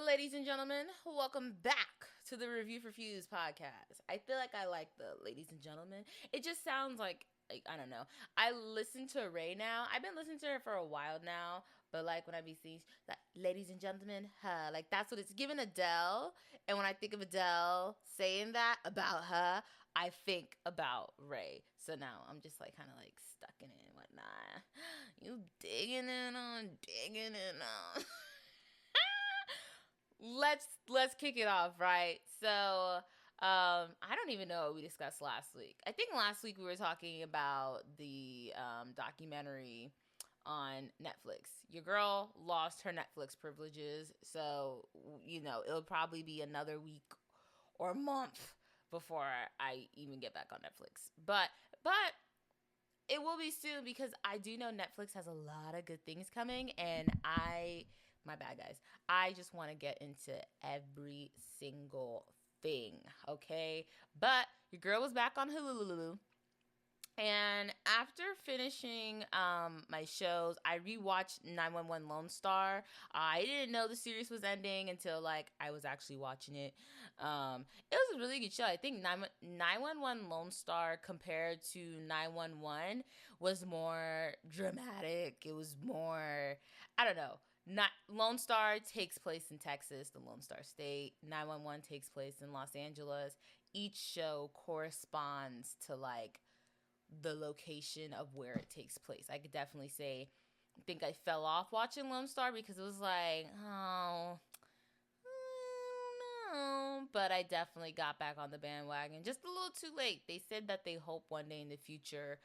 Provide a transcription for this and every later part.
Ladies and gentlemen, welcome back to the Review for Fuse podcast. I feel like I like the ladies and gentlemen. It just sounds like I don't know. I listen to Ray now. I've been listening to her for a while now, but like when I be seeing like ladies and gentlemen, huh, like that's what it's giving Adele. And when I think of Adele saying that about her, I think about Ray. So now I'm just like kind of like stuck in it and whatnot. You digging in on. Let's kick it off, right? So I don't even know what we discussed last week. I think last week we were talking about the documentary on Netflix. Your girl lost her Netflix privileges, so it'll probably be another week or month before I even get back on Netflix. But it will be soon because I do know Netflix has a lot of good things coming, and my bad guys, I just want to get into every single thing, okay? But your girl was back on Hulu. And after finishing my shows, I rewatched 911 Lone Star. I didn't know the series was ending until I was actually watching it. It was a really good show. I think 911 Lone Star compared to 911 was more dramatic. It was more, I don't know. Not Lone Star takes place in Texas, the Lone Star State. 911 takes place in Los Angeles. Each show corresponds to the location of where it takes place. I could definitely say I think I fell off watching Lone Star because it was like, oh, I don't know. But I definitely got back on the bandwagon just a little too late. They said that they hope one day in the future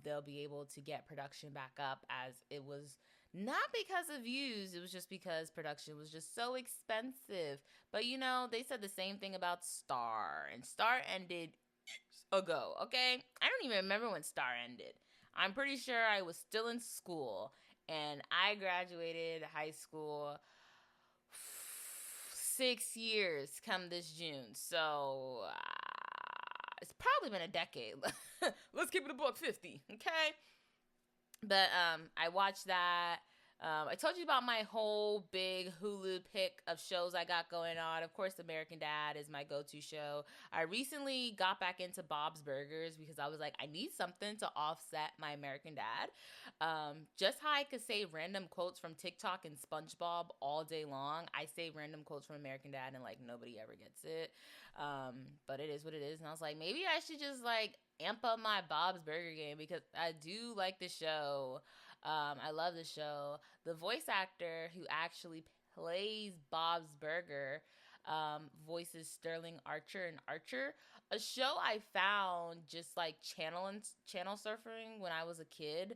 they'll be able to get production back up, as it was not because of views. It was just because production was just so expensive. But they said the same thing about Star, and Star ended ago, okay? I don't even remember when Star ended. I'm pretty sure I was still in school, and I graduated high school 6 years come this June. So it's probably been a decade. Let's keep it a buck 50, okay? But I watched that. I told you about my whole big Hulu pick of shows I got going on. Of course, American Dad is my go-to show. I recently got back into Bob's Burgers because I was like, I need something to offset my American Dad. Just how I could say random quotes from TikTok and SpongeBob all day long, I say random quotes from American Dad and nobody ever gets it. But it is what it is. And I was like, maybe I should just amp up my Bob's Burger game because I do like the show. I love the show. The voice actor who actually plays Bob's Burger voices Sterling Archer in Archer, a show I found just channel surfing when I was a kid.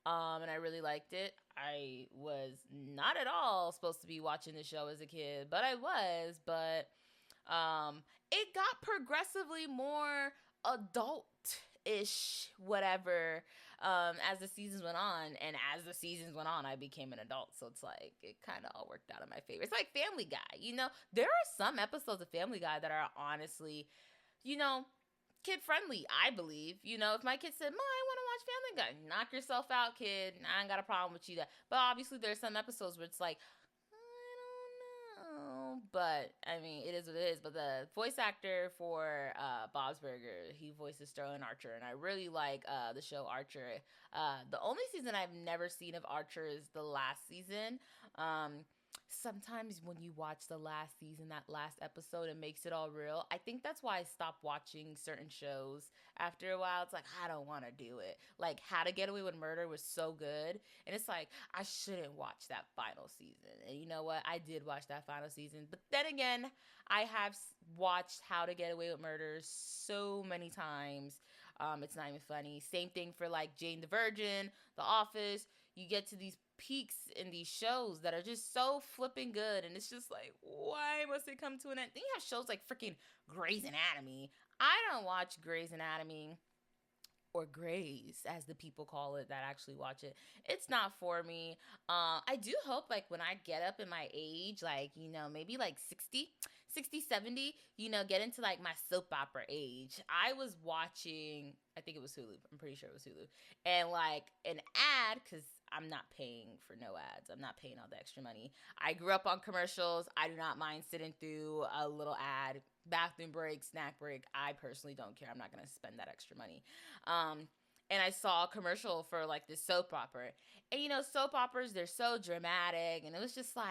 And I really liked it. I was not at all supposed to be watching the show as a kid, but I was. But it got progressively more adult-ish, whatever, as the seasons went on. And as the seasons went on, I became an adult. So it's it kind of all worked out in my favor. It's like Family Guy, there are some episodes of Family Guy that are honestly, kid-friendly, I believe. If my kid said, "Mom, I want to watch Family Guy," knock yourself out, kid. I ain't got a problem with you. But obviously there's some episodes where it's but I mean, it is what it is. But the voice actor for Bob's Burger, he voices Sterling Archer, and I really like the show Archer. The only season I've never seen of Archer is the last season. Sometimes when you watch the last season, that last episode, it makes it all real. I think that's why I stopped watching certain shows after a while. It's I don't want to do it. How to Get Away with Murder was so good, and it's I shouldn't watch that final season. And you know what? I did watch that final season, but then again, I have watched How to Get Away with Murder so many times. It's not even funny. Same thing for Jane the Virgin, The Office. You get to these peaks in these shows that are just so flipping good, and it's just why must it come to an end? Then you have shows like freaking Grey's Anatomy. I don't watch Grey's Anatomy, or Grays, as the people call it that actually watch it. It's not for me. I do hope when I get up in my age, maybe 60, 70, get into my soap opera age. I was watching, I think it was Hulu. I'm pretty sure it was Hulu. And an ad, because I'm not paying for no ads. I'm not paying all the extra money. I grew up on commercials. I do not mind sitting through a little ad, bathroom break, snack break. I personally don't care. I'm not going to spend that extra money. And I saw a commercial for like this soap opera. And you know, soap operas, they're so dramatic. And it was just like,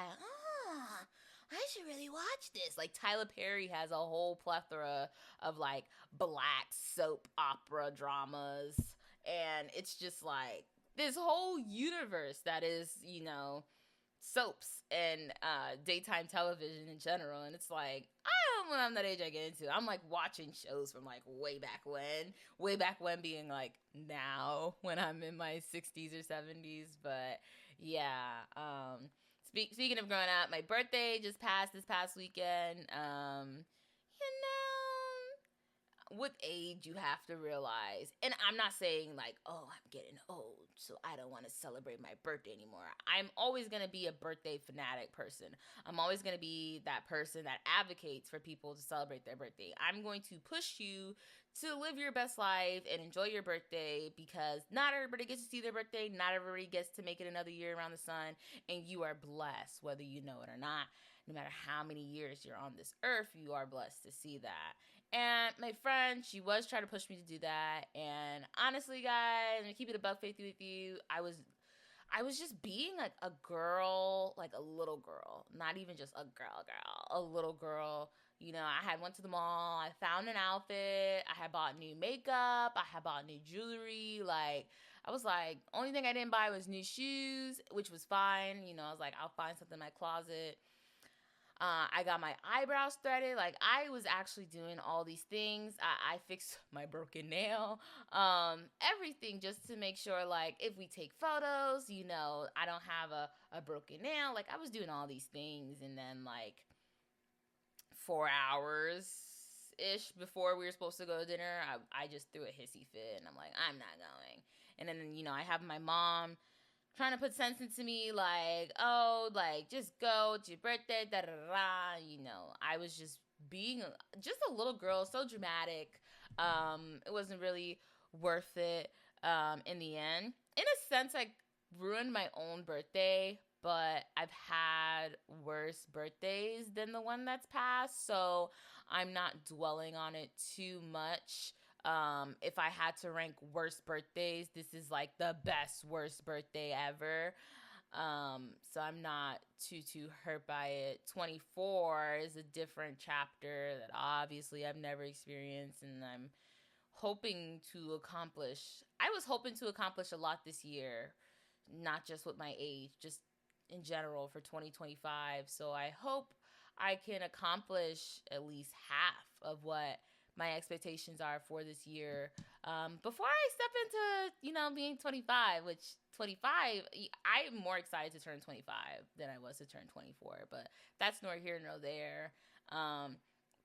I should really watch this. Like Tyler Perry has a whole plethora of like black soap opera dramas. And it's just like this whole universe that is, you know, soaps and daytime television in general. And it's like, when I'm that age I get into, I'm like watching shows from like way back when being like now when I'm in my 60s or 70s. But yeah, speaking of growing up, my birthday just passed this past weekend. You know, with age you have to realize, and I'm not saying like, oh, I'm getting old so I don't want to celebrate my birthday anymore. I'm always going to be a birthday fanatic person. I'm always going to be that person that advocates for people to celebrate their birthday. I'm going to push you to live your best life and enjoy your birthday, because not everybody gets to see their birthday, not everybody gets to make it another year around the sun, and you are blessed whether you know it or not. No matter how many years you're on this earth, you are blessed to see that. And my friend, she was trying to push me to do that. And honestly, guys, I'm gonna keep it a buck faithful with you. I was just being like a girl, like a little girl, not even just a girl, a little girl. You know, I had went to the mall, I found an outfit, I had bought new makeup, I had bought new jewelry. Like, I was like, only thing I didn't buy was new shoes, which was fine. You know, I was like, I'll find something in my closet. I got my eyebrows threaded. Like, I was actually doing all these things. I fixed my broken nail. Everything just to make sure, like, if we take photos, you know, I don't have a broken nail. Like, I was doing all these things. And then, like, 4 hours ish before we were supposed to go to dinner, I just threw a hissy fit. And I'm like, I'm not going. And then, you know, I have my mom trying to put sense into me, like, oh, like, just go, it's your birthday, da da da. You know, I was just being just a little girl, so dramatic. It wasn't really worth it in the end. In a sense, I ruined my own birthday, but I've had worse birthdays than the one that's passed, so I'm not dwelling on it too much. If I had to rank worst birthdays, this is like the best worst birthday ever. So I'm not too hurt by it. 24 is a different chapter that obviously I've never experienced, and I'm hoping to accomplish. I was hoping to accomplish a lot this year, not just with my age, just in general for 2025. So I hope I can accomplish at least half of what my expectations are for this year, before I step into, you know, being 25, which 25, I'm more excited to turn 25 than I was to turn 24, but that's nor here nor there.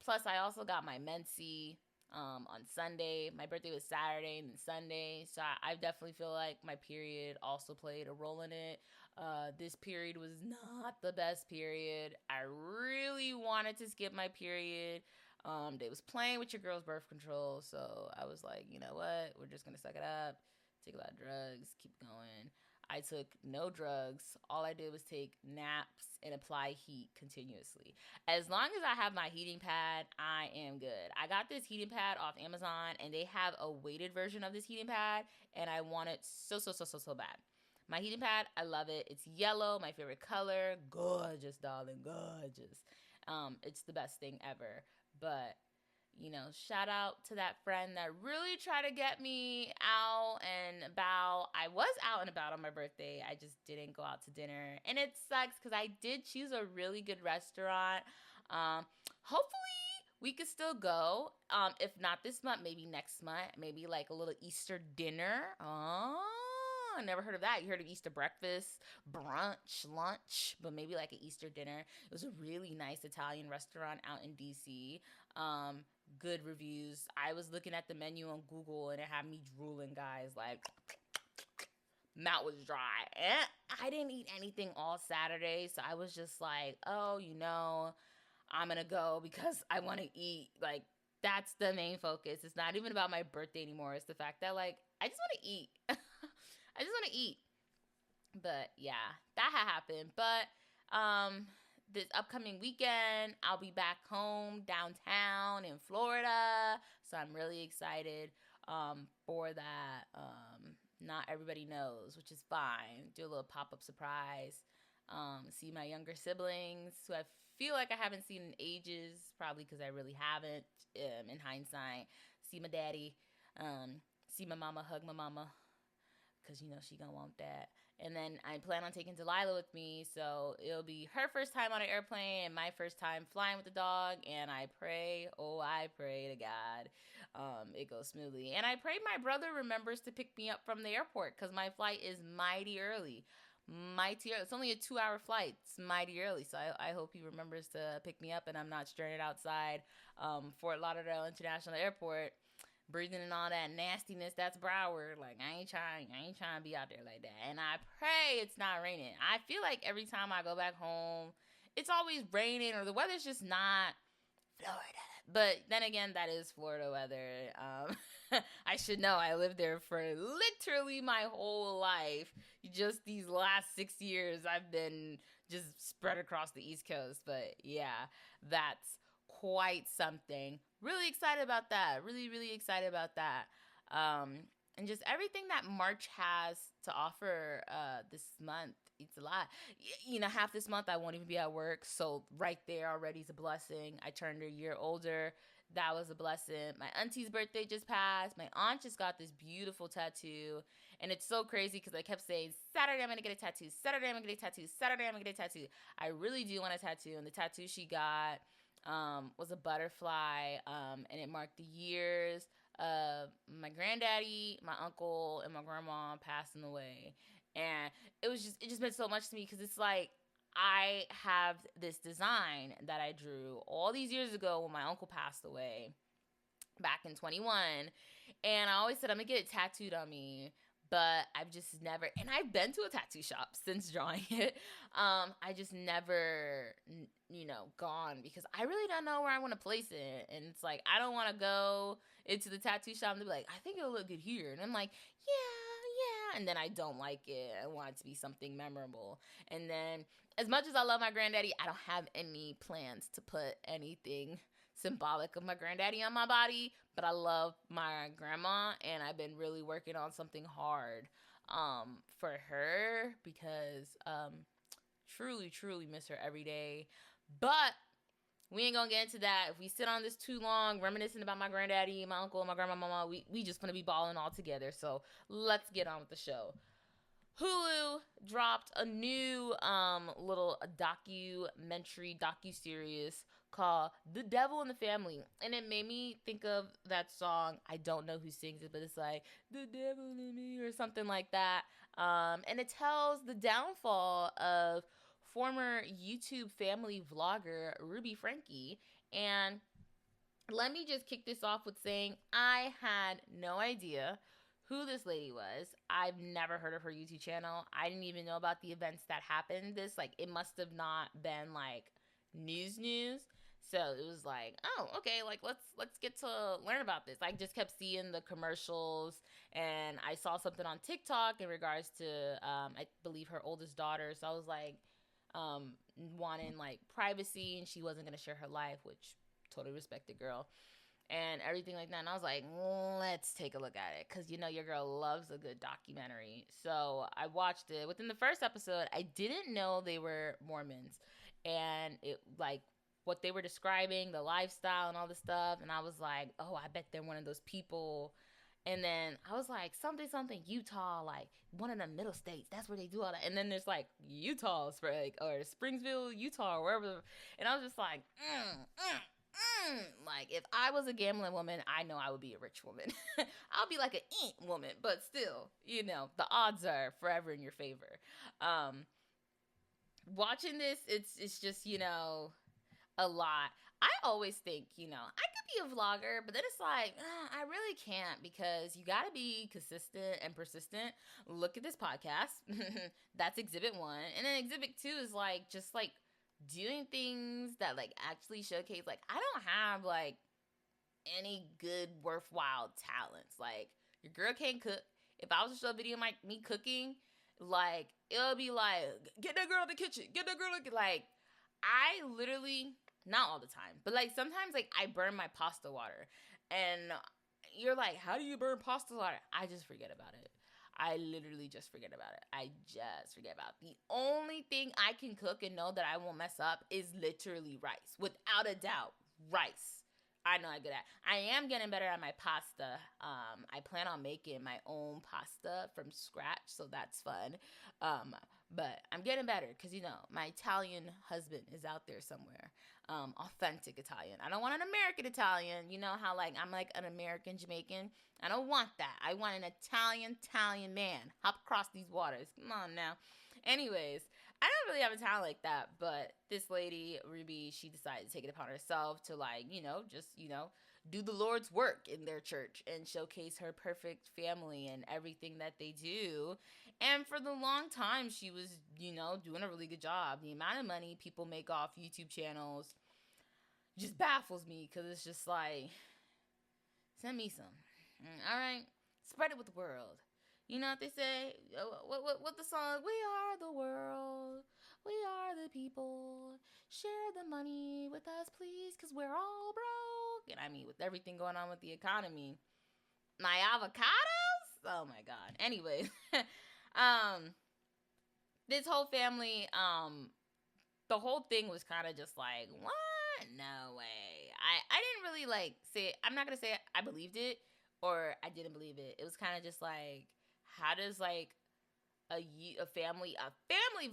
Plus, I also got my menses on Sunday. My birthday was Saturday and then Sunday, so I definitely feel like my period also played a role in it. This period was not the best period. I really wanted to skip my period. They was playing with your girl's birth control, so I was like, you know what? We're just gonna suck it up, take a lot of drugs, keep going. I took no drugs. All I did was take naps and apply heat continuously. As long as I have my heating pad, I am good. I got this heating pad off Amazon, and they have a weighted version of this heating pad, and I want it so bad. My heating pad, I love it. It's yellow, my favorite color. Gorgeous, darling, gorgeous. It's the best thing ever. But, you know, shout out to that friend that really tried to get me out and about. I was out and about on my birthday. I just didn't go out to dinner. And it sucks because I did choose a really good restaurant. Hopefully we could still go. If not this month, maybe next month. Maybe like a little Easter dinner. Oh, I never heard of that. You heard of Easter breakfast, brunch, lunch, but maybe like an Easter dinner. It was a really nice Italian restaurant out in DC. Good reviews. I was looking at the menu on Google and it had me drooling, guys. Like, mouth was dry. And I didn't eat anything all Saturday, so I was just like, oh, you know, I'm gonna go because I want to eat. Like, that's the main focus. It's not even about my birthday anymore. It's the fact that, like, I just want to eat. I just want to eat. But yeah, that had happened. But this upcoming weekend, I'll be back home downtown in Florida. So I'm really excited for that. Not everybody knows, which is fine. Do a little pop up surprise. See my younger siblings who I feel like I haven't seen in ages, probably because I really haven't. In hindsight, see my daddy, see my mama, hug my mama, because she gonna want that. And then I plan on taking Delilah with me, so it'll be her first time on an airplane and my first time flying with the dog. And I pray, oh, I pray to God, it goes smoothly. And I pray my brother remembers to pick me up from the airport because my flight is mighty early. Mighty early. It's only a 2-hour flight. It's mighty early, so I hope he remembers to pick me up and I'm not stranded outside Fort Lauderdale International Airport breathing in all that nastiness that's Broward. Like, I ain't trying to be out there like that. And I pray it's not raining. I feel like every time I go back home, it's always raining or the weather's just not Florida. But then again, that is Florida weather. I should know. I lived there for literally my whole life. Just these last 6 years, I've been just spread across the East Coast. But yeah, that's quite something. Really excited about that. Really, really excited about that. And just everything that March has to offer this month. It's a lot. Half this month I won't even be at work. So right there already is a blessing. I turned a year older. That was a blessing. My auntie's birthday just passed. My aunt just got this beautiful tattoo. And it's so crazy because I kept saying, Saturday I'm going to get a tattoo. Saturday I'm going to get a tattoo. Saturday I'm going to get a tattoo. I really do want a tattoo. And the tattoo she got was a butterfly. And it marked the years of my granddaddy, my uncle, and my grandma passing away. And it just meant so much to me because it's like I have this design that I drew all these years ago when my uncle passed away back in 21. And I always said I'm going to get it tattooed on me. But I've just never, and I've been to a tattoo shop since drawing it. I just never, gone because I really don't know where I want to place it. And it's like, I don't want to go into the tattoo shop and be like, I think it'll look good here. And I'm like, yeah. And then I don't like it. I want it to be something memorable. And then as much as I love my granddaddy, I don't have any plans to put anything symbolic of my granddaddy on my body, but I love my grandma and I've been really working on something hard for her because truly miss her every day. But we ain't gonna get into that. If we sit on this too long reminiscing about my granddaddy, my uncle, and my grandma, we just gonna be balling all together. So let's get on with the show. Hulu dropped a new little docu-series called The Devil in the Family. And it made me think of that song. I don't know who sings it, but it's like, The Devil in Me or something like that. And it tells the downfall of former YouTube family vlogger Ruby Frankie. And let me just kick this off with saying I had no idea who this lady was. I've never heard of her YouTube channel. I didn't even know about the events that happened. It must have not been like news. So it was like, oh, okay, like let's get to learn about this. I just kept seeing the commercials and I saw something on TikTok in regards to I believe her oldest daughter. So I was like wanting like privacy and she wasn't gonna share her life, which totally respect the girl. And everything like that. And I was like, let's take a look at it. Because, your girl loves a good documentary. So I watched it. Within the first episode, I didn't know they were Mormons. And it, like, what they were describing, the lifestyle and all this stuff. And I was like, oh, I bet they're one of those people. And then I was like, something, Utah, like, one of the middle states. That's where they do all that. And then there's, like, Utah, or Springsville, Utah, or wherever. And I was just like, like, if I was a gambling woman, I know I would be a rich woman. I'll be like an woman, but still, the odds are forever in your favor. Watching this, it's just, a lot. I always think, I could be a vlogger, but then it's like, I really can't because you got to be consistent and persistent. Look at this podcast. That's exhibit 1. And then exhibit 2 is like, just like, doing things that like actually showcase like I don't have like any good worthwhile talents. Like your girl can't cook. If I was to show a video of me cooking, like it'll be like, get that girl in the kitchen, get that girl in the, like, I literally, not all the time, but like sometimes like I burn my pasta water, and you're like, how do you burn pasta water? I just forget about it. I literally just forget about it. I just forget about it. The only thing I can cook and know that I won't mess up is literally rice. Without a doubt, rice. I know I'm good at. I am getting better at my pasta. I plan on making my own pasta from scratch, so that's fun. Um, but I'm getting better because my Italian husband is out there somewhere. Authentic Italian. I don't want an American Italian. You know how like I'm like an American Jamaican. I don't want that. I want an Italian man. Hop across these waters. Come on now. Anyways, I don't really have a talent like that, but this lady, Ruby, she decided to take it upon herself to like, just, do the Lord's work in their church and showcase her perfect family and everything that they do. And for the long time, she was, doing a really good job. The amount of money people make off YouTube channels just baffles me because it's just like, send me some. All right, spread it with the world. You know what they say? What the song? We are the world. We are the people. Share the money with us, please, because we're all broke. And I mean, with everything going on with the economy, my avocados? Oh my God. Anyway, this whole family, the whole thing was kind of just like, what? No way. I didn't really like say, I'm not going to say I believed it or I didn't believe it. It was kind of just like, how does like a family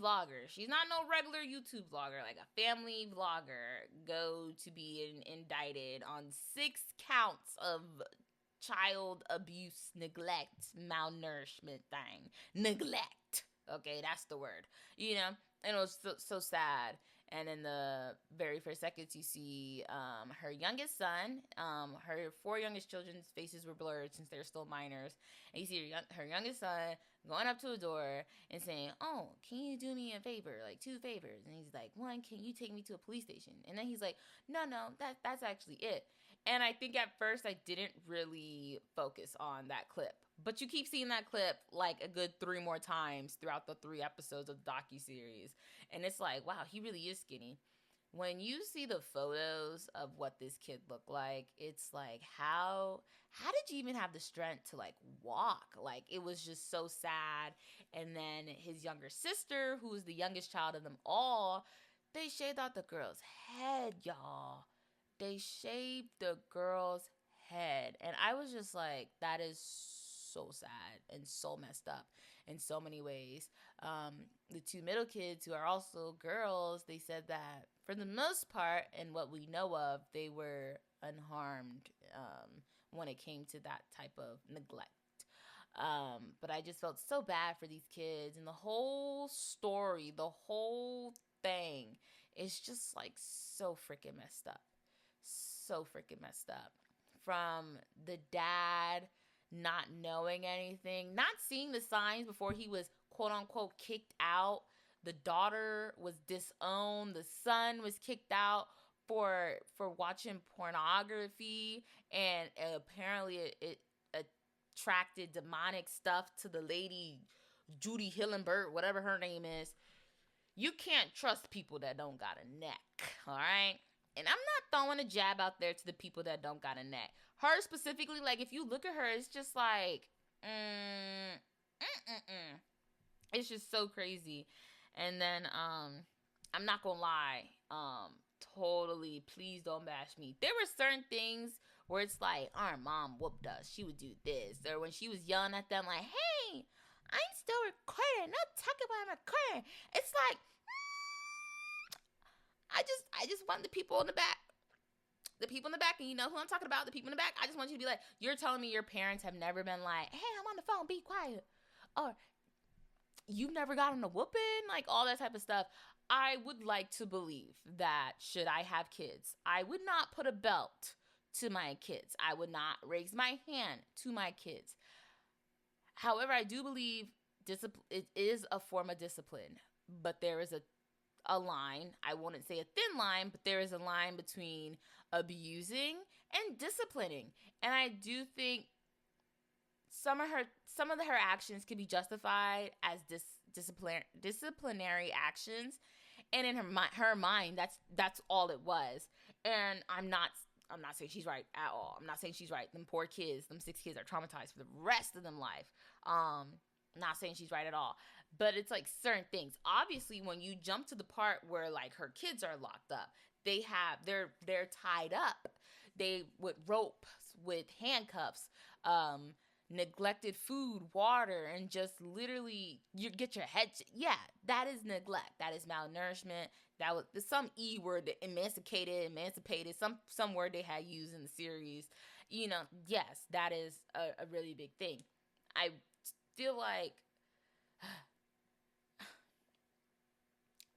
vlogger, she's not no regular YouTube vlogger, like a family vlogger, go to be indicted on 6 counts of child abuse, neglect, malnourishment thing. Neglect. Okay, that's the word. And it was so sad. And in the very first seconds, you see her youngest son. Her 4 youngest children's faces were blurred since they're still minors. And you see her youngest son going up to a door and saying, oh, can you do me a favor? Like 2 favors. And he's like, 1, can you take me to a police station? And then he's like, no, that's actually it. And I think at first I didn't really focus on that clip. But you keep seeing that clip like a good 3 more times throughout the 3 episodes of the docuseries. And it's like, wow, he really is skinny. When you see the photos of what this kid looked like, it's like, how did you even have the strength to like walk? Like, it was just so sad. And then his younger sister, who was the youngest child of them all, they shaved out the girl's head, y'all. They shaved the girl's head. And I was just like, that is so sad and so messed up in so many ways. The 2 middle kids, who are also girls, they said that for the most part, and what we know of, they were unharmed when it came to that type of neglect. But I just felt so bad for these kids, and the whole story, the whole thing is just like so freaking messed up. So freaking messed up. From the dad not knowing anything, not seeing the signs before he was quote unquote kicked out. The daughter was disowned. The son was kicked out for watching pornography, and apparently it attracted demonic stuff to the lady Judy Hillenberg, whatever her name is. You can't trust people that don't got a neck, all right? And I'm not throwing a jab out there to the people that don't got a neck. Her specifically, like, if you look at her, it's just like, it's just so crazy. And then, I'm not gonna lie, totally, please don't bash me. There were certain things where it's like, our mom whooped us. She would do this. Or when she was yelling at them, like, hey, I'm still recording. Not talking about I'm recording. It's like, I just want the people in the back. The people in the back, and you know who I'm talking about, the people in the back. I just want you to be like, you're telling me your parents have never been like, hey, I'm on the phone, be quiet. Or you've never gotten a whooping, like all that type of stuff. I would like to believe that should I have kids, I would not put a belt to my kids. I would not raise my hand to my kids. However, I do believe it is a form of discipline, but there is a line. I wouldn't say a thin line, but there is a line between abusing and disciplining. And I do think some of her actions can be justified as disciplinary actions, and in her mind, that's all it was. And I'm not saying she's right at all. I'm not saying she's right. Them poor kids, them 6 kids are traumatized for the rest of them life. Not saying she's right at all. But it's like certain things. Obviously, when you jump to the part where like her kids are locked up, they're tied up. They with ropes, with handcuffs, neglected food, water, and just literally you get your head. Yeah, that is neglect. That is malnourishment. That was some word, that emancipated, some word they had used in the series. Yes, that is a really big thing. I feel like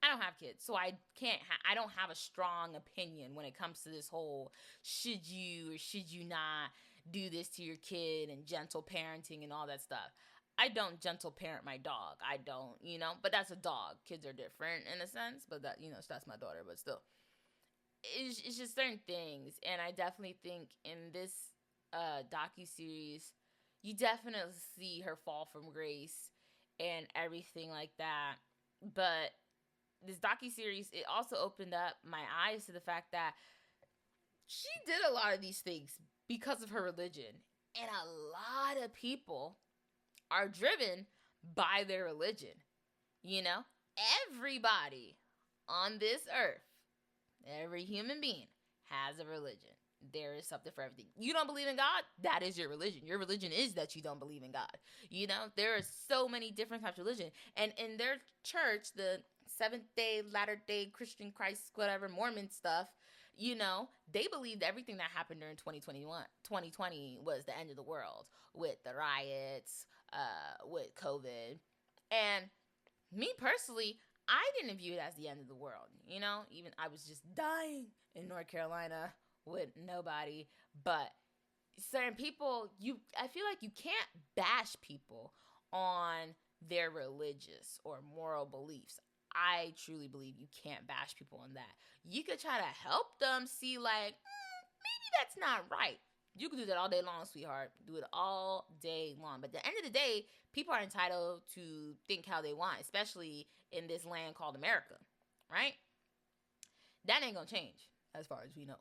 I don't have kids, so I don't have a strong opinion when it comes to this whole should you or should you not do this to your kid and gentle parenting and all that stuff. I don't gentle parent my dog. I don't, but that's a dog. Kids are different in a sense, but that's my daughter, but still. It's just certain things, and I definitely think in this docu-series, you definitely see her fall from grace and everything like that. But this docu-series, it also opened up my eyes to the fact that she did a lot of these things because of her religion. And a lot of people are driven by their religion. Everybody on this earth, every human being has a religion. There is something for everything. You don't believe in God? That is your religion. Your religion is that you don't believe in God. There are so many different types of religion. And in their church, the Seventh-day, Latter-day, Christian, Christ, whatever, Mormon stuff, they believed everything that happened during 2020 was the end of the world with the riots, with COVID. And me personally, I didn't view it as the end of the world. Even I was just dying in North Carolina with nobody. But certain people, I feel like you can't bash people on their religious or moral beliefs. I truly believe you can't bash people on that. You could try to help them see like, maybe that's not right. You can do that all day long, sweetheart. Do it all day long. But at the end of the day, people are entitled to think how they want, especially in this land called America, right? That ain't gonna change as far as we know.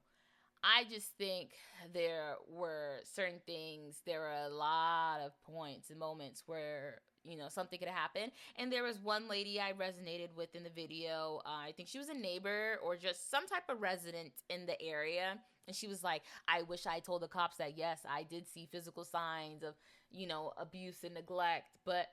I just think there were certain things, there were a lot of points and moments where, something could happen. And there was one lady I resonated with in the video. I think she was a neighbor or just some type of resident in the area. And she was like, I wish I told the cops that, yes, I did see physical signs of, abuse and neglect. But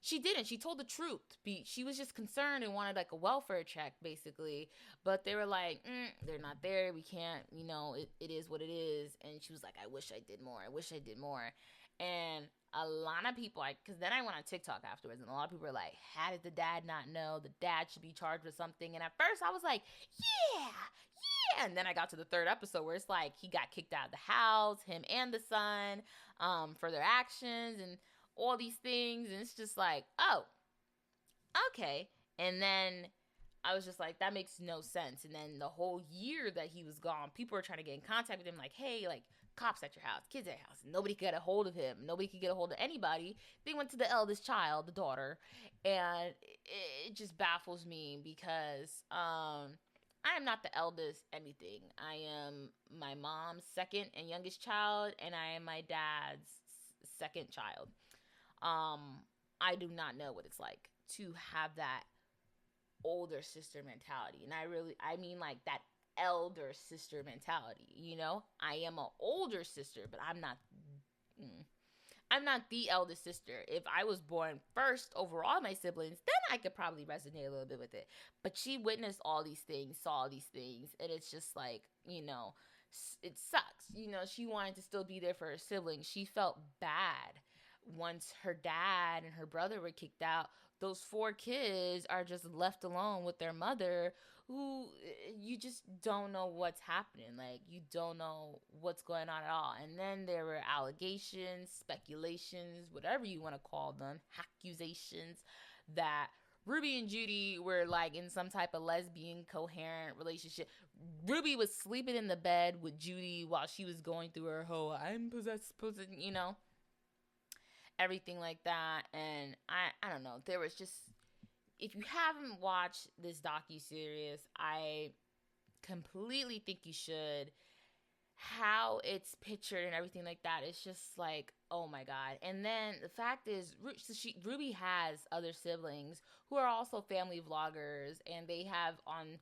she didn't. She told the truth. She was just concerned and wanted like a welfare check, basically. But they were like, they're not there. We can't, it is what it is. And she was like, I wish I did more. I wish I did more. And a lot of people, because then I went on TikTok afterwards, and a lot of people were like, how did the dad not know? The dad should be charged with something. And at first I was like, yeah. And then I got to the third episode where it's like he got kicked out of the house, him and the son, for their actions and all these things. And it's just like, oh, okay. And then I was just like, that makes no sense. And then the whole year that he was gone, people were trying to get in contact with him like, hey, like, cops at your house, kids at your house. Nobody could get a hold of him. Nobody could get a hold of anybody. They went to the eldest child, the daughter. And it just baffles me because I am not the eldest anything. I am my mom's second and youngest child, and I am my dad's second child. I do not know what it's like to have that older sister mentality. And I mean like that elder sister mentality, I am an older sister, but I'm not the eldest sister. If I was born first over all my siblings, then I could probably resonate a little bit with it. But she witnessed all these things, saw all these things, and it's just like, it sucks. She wanted to still be there for her siblings. She felt bad once her dad and her brother were kicked out. Those 4 kids are just left alone with their mother, who you just don't know what's happening. Like, you don't know what's going on at all. And then there were allegations, speculations, whatever you want to call them, accusations, that Ruby and Judy were like in some type of lesbian coherent relationship. Ruby was sleeping in the bed with Judy while she was going through her whole I'm possessed, everything like that. And I don't know, there was just if you haven't watched this docu-series, I completely think you should. How it's pictured and everything like that, it's just like, oh my god. And then the fact is, Ruby has other siblings who are also family vloggers, and they have on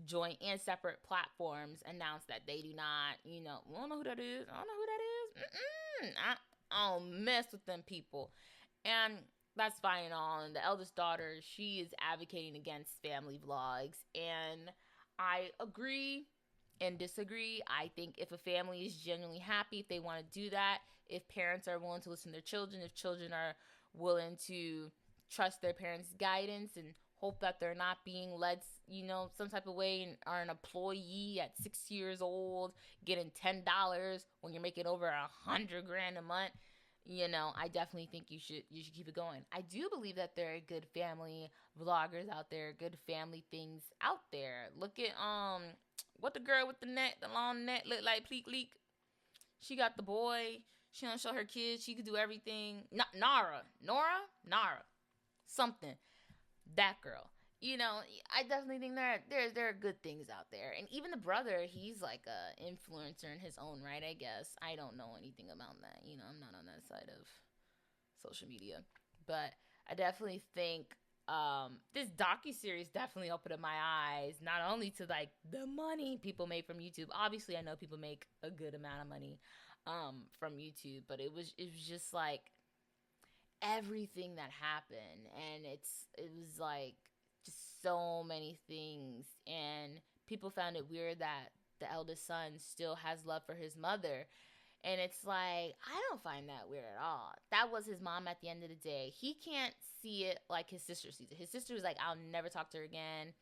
joint and separate platforms announced that they do not, I don't know who that is. I don't know who that is. I don't mess with them people. And that's fine and all. And the eldest daughter, she is advocating against family vlogs. And I agree and disagree. I think if a family is genuinely happy, if they want to do that, if parents are willing to listen to their children, if children are willing to trust their parents' guidance and hope that they're not being led, some type of way, and are an employee at 6 years old, getting $10 when you're making over $100,000 a month. I definitely think you should keep it going. I do believe that there are good family vloggers out there, good family things out there. Look at what the girl with the long neck look like, Pleek Leak. She got the boy. She don't show her kids. She could do everything. Nara, something. That girl. I definitely think there are good things out there. And even the brother, he's like a influencer in his own right, I guess. I don't know anything about that. I'm not on that side of social media. But I definitely think this docu-series definitely opened up my eyes, not only to like the money people make from YouTube. Obviously, I know people make a good amount of money from YouTube, but it was just like everything that happened, and it was like just so many things. And people found it weird that the eldest son still has love for his mother, and it's like, I don't find that weird at all. That was his mom at the end of the day. He can't see it like his sister sees it. His sister was like, I'll never talk to her again.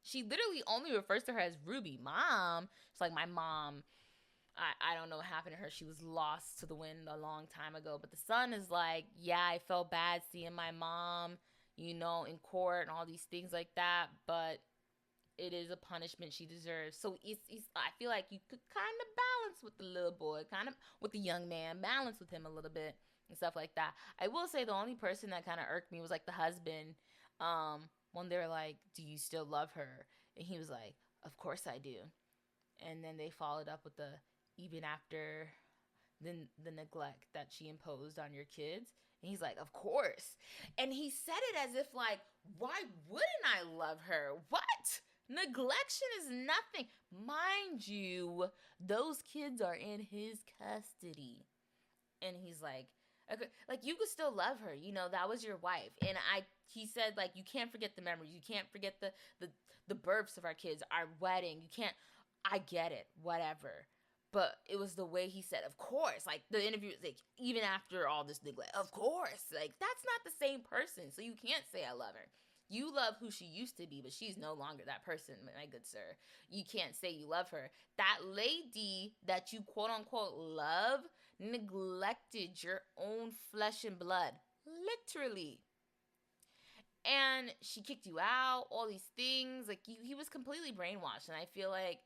She literally only refers to her as Ruby. Mom. It's like, my mom, I don't know what happened to her. She was lost to the wind a long time ago. But the son is like, yeah, I felt bad seeing my mom, in court and all these things like that. But it is a punishment she deserves. So I feel like you could kind of balance with the little boy, kind of with the young man, balance with him a little bit and stuff like that. I will say the only person that kind of irked me was like the husband. When they were like, "Do you still love her?" And he was like, "Of course I do." And then they followed up with the even after the neglect that she imposed on your kids. And he's like, of course. And he said it as if like, why wouldn't I love her? What? Neglection is nothing. Mind you, those kids are in his custody. And he's like, okay, like you could still love her, that was your wife. And he said, like, you can't forget the memories, you can't forget the births of our kids, our wedding, you can't. I get it, whatever. But it was the way he said, of course. Like, the interview was like, even after all this neglect, of course. Like, that's not the same person. So you can't say I love her. You love who she used to be, but she's no longer that person, my good sir. You can't say you love her. That lady that you quote unquote love neglected your own flesh and blood. Literally. And she kicked you out, all these things. Like, he was completely brainwashed. And I feel like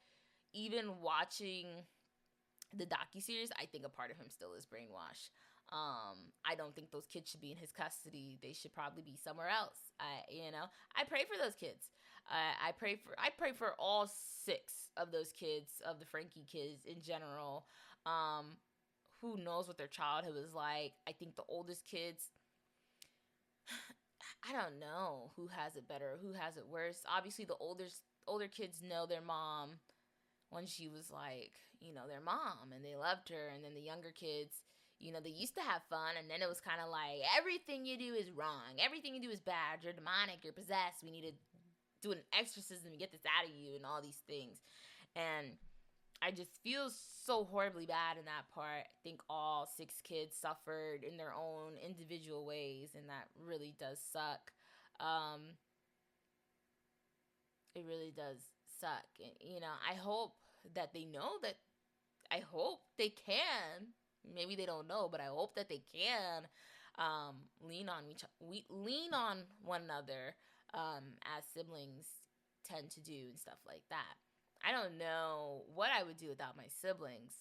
even watching the docuseries, I think a part of him still is brainwashed. I don't think those kids should be in his custody. They should probably be somewhere else. I pray for those kids. I pray for all 6 of those kids, of the Frankie kids in general. Who knows what their childhood was like? I think the oldest kids, I don't know who has it better, who has it worse. Obviously, the older kids know their mom when she was like, their mom, and they loved her. And then the younger kids, they used to have fun, and then it was kind of like, everything you do is wrong, everything you do is bad, you're demonic, you're possessed, we need to do an exorcism to get this out of you, and all these things. And I just feel so horribly bad in that part. I think all 6 kids suffered in their own individual ways, and that really does suck. It really does suck. And, I hope that they know that. I hope they can. Maybe they don't know, but I hope that they can lean on one another, as siblings tend to do and stuff like that. I don't know what I would do without my siblings.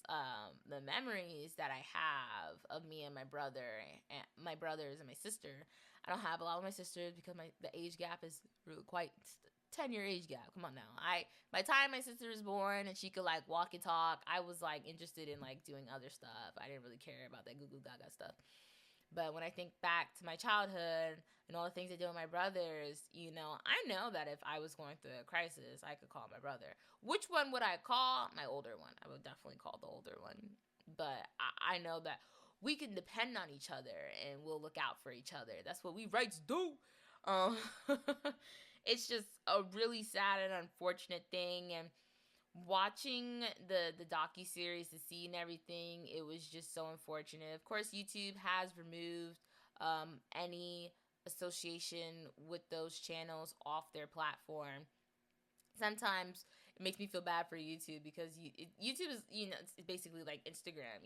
The memories that I have of me and my brothers and my sister. I don't have a lot of my sisters because the age gap is really quite 10-year age gap. Come on now. By the time my sister was born and she could like walk and talk, I was like interested in like doing other stuff. I didn't really care about that goo goo gaga stuff. But when I think back to my childhood and all the things I did with my brothers, I know that if I was going through a crisis, I could call my brother. Which one would I call? My older one. I would definitely call the older one. But I know that we can depend on each other and we'll look out for each other. That's what we rights do. Um, it's just a really sad and unfortunate thing. And watching the docu series, the scene and everything, it was just so unfortunate. Of course, YouTube has removed any association with those channels off their platform. Sometimes it makes me feel bad for YouTube because YouTube is it's basically like Instagram.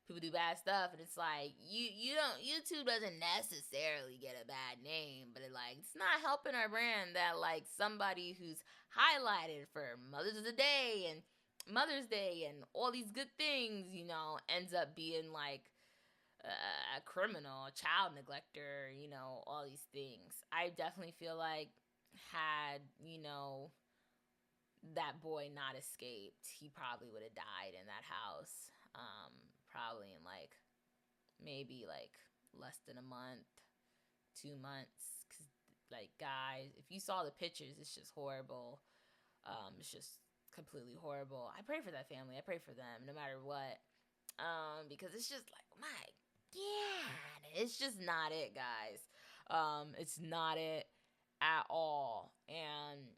People do bad stuff and it's like you don't YouTube doesn't necessarily get a bad name, but it's not helping our brand that like somebody who's highlighted for Mother's Day and all these good things ends up being like a criminal, a child neglector, all these things. I definitely feel like had that boy not escaped, he probably would have died in that house. Probably in like maybe like less than a month, 2 months. Cause like guys, if you saw the pictures, it's just horrible. It's just completely horrible. I pray for that family. I pray for them no matter what. Because it's just like my God, it's just not it, guys. It's not it at all. And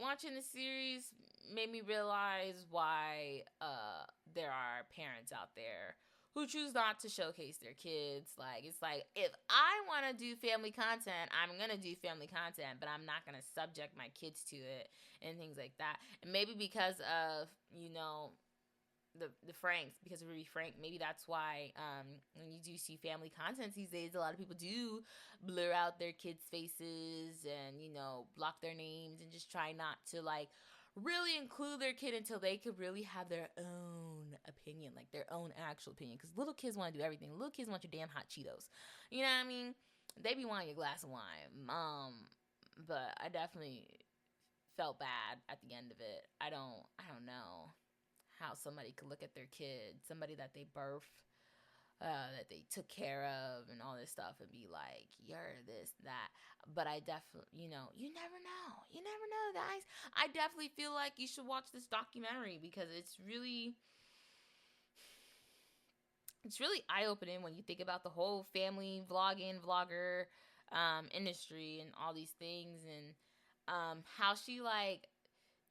watching the series made me realize why there are parents out there who choose not to showcase their kids. Like, it's like, if I want to do family content, I'm going to do family content, but I'm not going to subject my kids to it and things like that. And maybe because of, the Franks, because of Ruby Frank, maybe that's why when you do see family content these days, a lot of people do blur out their kids' faces and block their names and just try not to like really include their kid until they could really have their own opinion, like their own actual opinion. Because little kids want to do everything. Little kids want your damn hot Cheetos. You know what I mean? They be wanting your glass of wine. But I definitely felt bad at the end of it. I don't know how somebody could look at their kid, somebody that they birthed, that they took care of and all this stuff and be like, you're this, that. But I definitely, you never know. You never know, guys. I definitely feel like you should watch this documentary because it's really eye-opening when you think about the whole family vlogger industry and all these things and how she like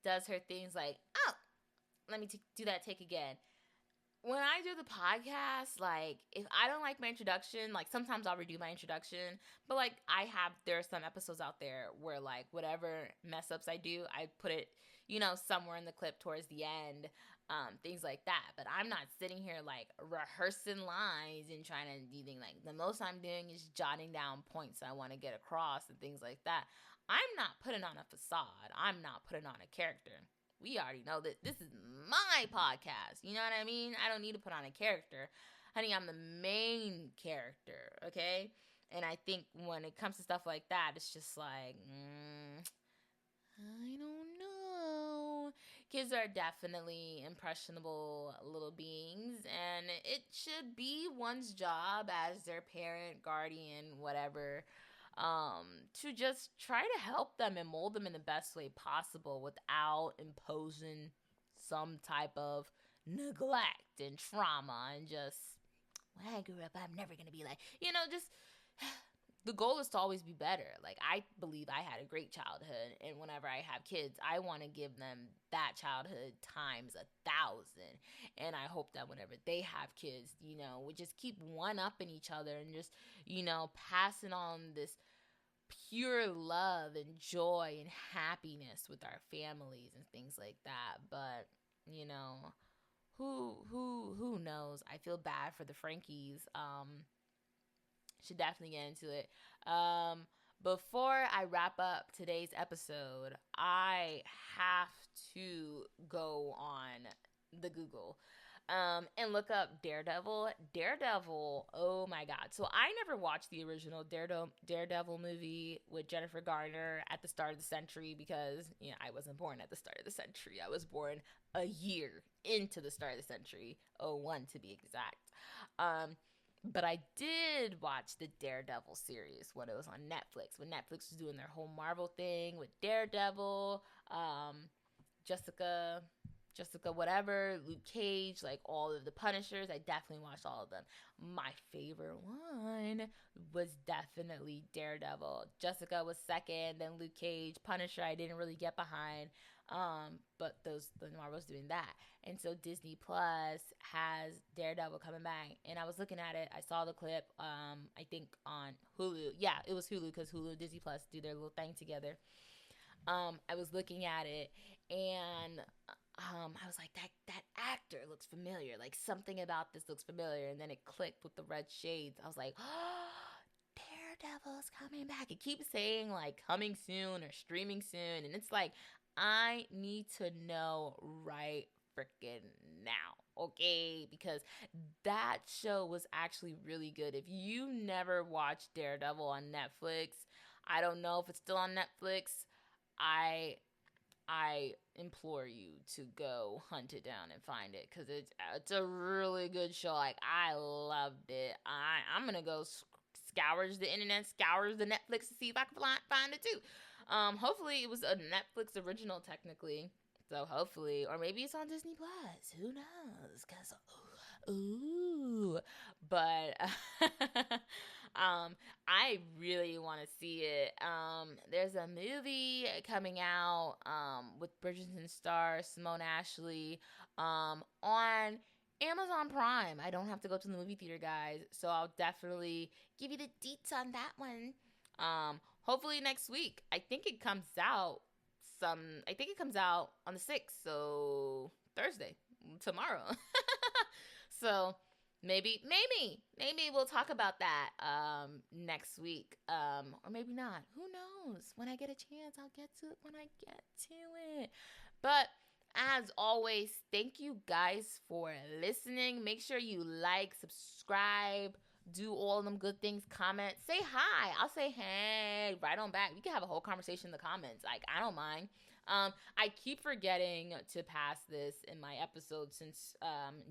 does her things like, oh, let me do that take again. When I do the podcast, like, if I don't like my introduction, like, sometimes I'll redo my introduction, but, like, there are some episodes out there where, like, whatever mess ups I do, I put it, somewhere in the clip towards the end, things like that. But I'm not sitting here, like, rehearsing lines and trying to do things. Like, the most I'm doing is jotting down points I want to get across and things like that. I'm not putting on a facade. I'm not putting on a character. We already know that this is my podcast. You know what I mean? I don't need to put on a character. Honey, I'm the main character, okay? And I think when it comes to stuff like that, it's just like, I don't know. Kids are definitely impressionable little beings, and it should be one's job as their parent, guardian, whatever, to just try to help them and mold them in the best way possible without imposing some type of neglect and trauma and just, when I grew up, I'm never going to be like, just the goal is to always be better. Like, I believe I had a great childhood, and whenever I have kids, I want to give them that childhood times 1,000. And I hope that whenever they have kids, we just keep one-upping each other and just, passing on this pure love and joy and happiness with our families and things like that. But, who knows? I feel bad for the Frankies. Should definitely get into it. Before I wrap up today's episode, I have to go on the Google and look up Daredevil. Daredevil, oh my God. So I never watched the original Daredevil movie with Jennifer Garner at the start of the century because, I wasn't born at the start of the century. I was born a year into the start of the century, '01 to be exact. Um, but I did watch the Daredevil series when it was on Netflix. When Netflix was doing their whole Marvel thing with Daredevil, Jessica, whatever, Luke Cage, like all of the Punishers. I definitely watched all of them. My favorite one was definitely Daredevil. Jessica was second, then Luke Cage. Punisher, I didn't really get behind. But the Marvel's doing that. And so Disney Plus has Daredevil coming back. And I was looking at it. I saw the clip, I think on Hulu. Yeah, it was Hulu because Hulu and Disney Plus do their little thing together. I was looking at it and I was like, that actor looks familiar. Like something about this looks familiar. And then it clicked with the red shades. I was like, oh, Daredevil's coming back. It keeps saying like coming soon or streaming soon. And it's like, I need to know right freaking now, okay? Because that show was actually really good. If you never watched Daredevil on Netflix, I don't know if it's still on Netflix. I implore you to go hunt it down and find it because it's a really good show. Like I loved it. I'm gonna go scourge the internet, scourge the Netflix to see if I can find it too. Hopefully it was a Netflix original technically. So hopefully, or maybe it's on Disney Plus. Who knows? Cause ooh, but I really want to see it. There's a movie coming out with Bridgerton star Simone Ashley on Amazon Prime. I don't have to go to the movie theater, guys, so I'll definitely give you the deets on that one. Hopefully next week. I think it comes out on the 6th, so Thursday, tomorrow. So maybe we'll talk about that next week, or maybe not. Who knows? When I get a chance, I'll get to it when I get to it. But as always, thank you guys for listening. Make sure you like, subscribe, do all them good things, comment, say hi. I'll say hey right on back. We can have a whole conversation in the comments. Like, I don't mind. I keep forgetting to pass this in my episode since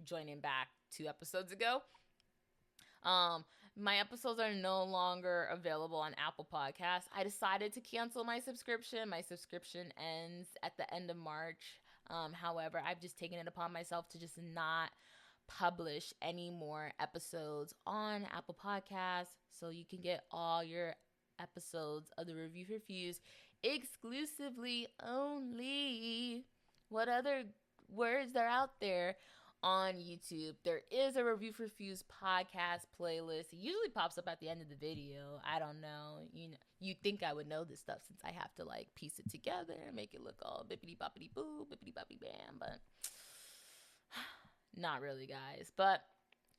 joining back 2 episodes ago. My episodes are no longer available on Apple Podcasts. I decided to cancel my subscription. My subscription ends at the end of March. However, I've just taken it upon myself to just not publish any more episodes on Apple Podcasts, so you can get all your episodes of the Review for Fuse exclusively only. What other words are out there on YouTube? There is a Review for Fuse podcast playlist. It usually pops up at the end of the video. I don't know. You think I would know this stuff since I have to like piece it together and make it look all bippity boppity boo, bippity boppity bam, but not really, guys. But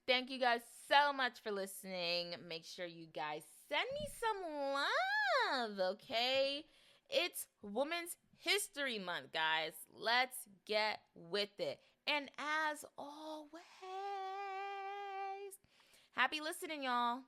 thank you guys so much for listening. Make sure you guys send me some love, okay? It's Women's History Month, guys. Let's get with it. And as always, happy listening, y'all.